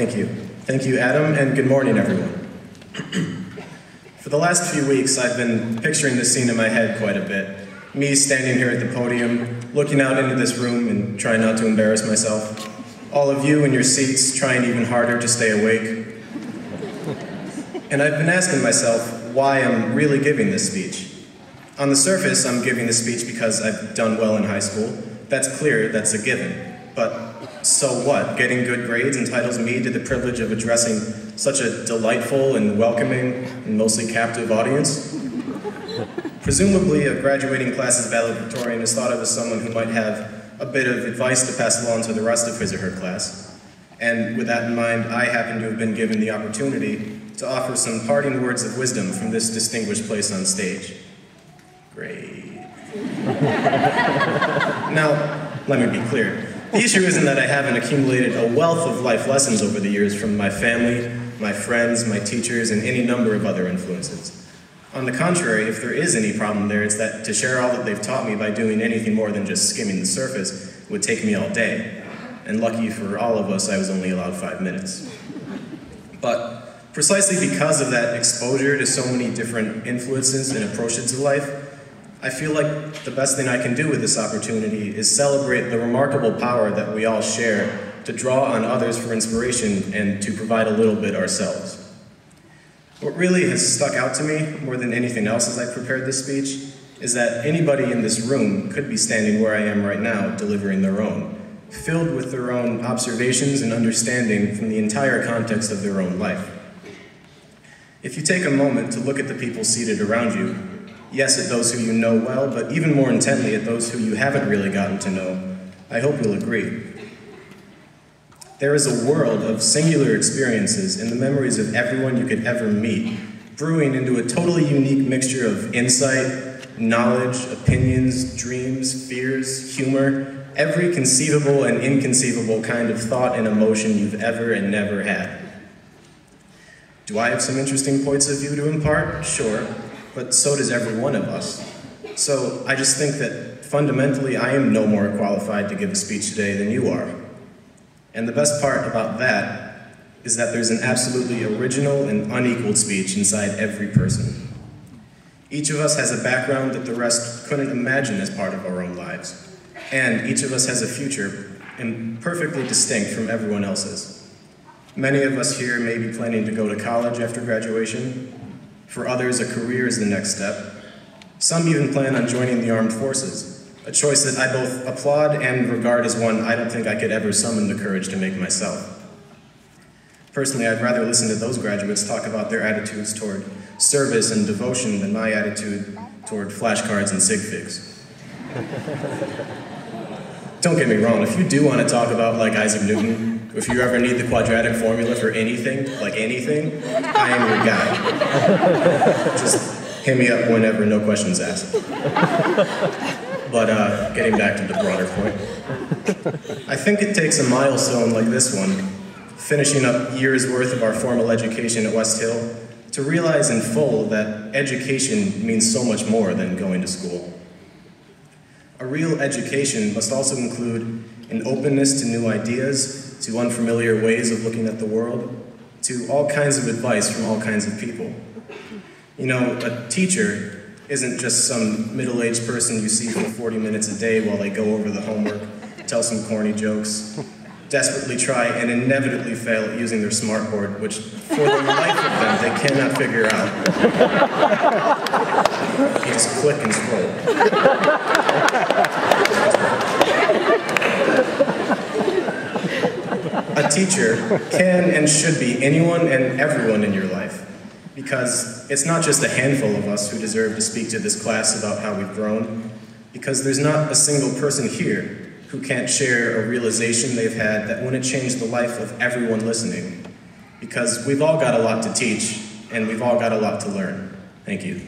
thank you. Thank you, Adam, and good morning, everyone. For the last few weeks, I've been picturing this scene in my head quite a bit. Me standing here at the podium, looking out into this room and trying not to embarrass myself. All of you in your seats trying even harder to stay awake. And I've been asking myself why I'm really giving this speech. On the surface, I'm giving this speech because I've done well in high school. That's clear, that's a given. But so what? Getting good grades entitles me to the privilege of addressing such a delightful and welcoming and mostly captive audience? Presumably, a graduating class's valedictorian is thought of as someone who might have a bit of advice to pass along to the rest of his or her class. And with that in mind, I happen to have been given the opportunity to offer some parting words of wisdom from this distinguished place on stage. Great. Now, let me be clear. The issue isn't that I haven't accumulated a wealth of life lessons over the years from my family, my friends, my teachers, and any number of other influences. On the contrary, if there is any problem there, it's that to share all that they've taught me by doing anything more than just skimming the surface would take me all day. And lucky for all of us, I was only allowed 5 minutes. But precisely because of that exposure to so many different influences and approaches to life, I feel like the best thing I can do with this opportunity is celebrate the remarkable power that we all share to draw on others for inspiration and to provide a little bit ourselves. What really has stuck out to me more than anything else as I prepared this speech is that anybody in this room could be standing where I am right now delivering their own, filled with their own observations and understanding from the entire context of their own life. If you take a moment to look at the people seated around you, yes, at those who you know well, but even more intently at those who you haven't really gotten to know, I hope you'll agree. There is a world of singular experiences in the memories of everyone you could ever meet, brewing into a totally unique mixture of insight, knowledge, opinions, dreams, fears, humor, every conceivable and inconceivable kind of thought and emotion you've ever and never had. Do I have some interesting points of view to impart? Sure, but so does every one of us. So I just think that fundamentally I am no more qualified to give a speech today than you are. And the best part about that is that there's an absolutely original and unequaled speech inside every person. Each of us has a background that the rest couldn't imagine as part of our own lives. And each of us has a future perfectly distinct from everyone else's. Many of us here may be planning to go to college after graduation. For others, a career is the next step. Some even plan on joining the armed forces, a choice that I both applaud and regard as one I don't think I could ever summon the courage to make myself. Personally, I'd rather listen to those graduates talk about their attitudes toward service and devotion than my attitude toward flashcards and sig figs. Don't get me wrong, if you do want to talk about like Isaac Newton, if you ever need the quadratic formula for anything, like anything, I am your guy. Just hit me up whenever, no questions asked. But getting back to the broader point, I think it takes a milestone like this one, finishing up years worth of our formal education at Westhill, to realize in full that education means so much more than going to school. A real education must also include an openness to new ideas, to unfamiliar ways of looking at the world, to all kinds of advice from all kinds of people. You know, a teacher isn't just some middle-aged person you see for 40 minutes a day while they go over the homework, tell some corny jokes, desperately try and inevitably fail at using their smartboard, which for the life of them they cannot figure out. You just click and scroll. A teacher can and should be anyone and everyone in your life. Because it's not just a handful of us who deserve to speak to this class about how we've grown, because there's not a single person here who can't share a realization they've had that wouldn't change the life of everyone listening, because we've all got a lot to teach, and we've all got a lot to learn. Thank you.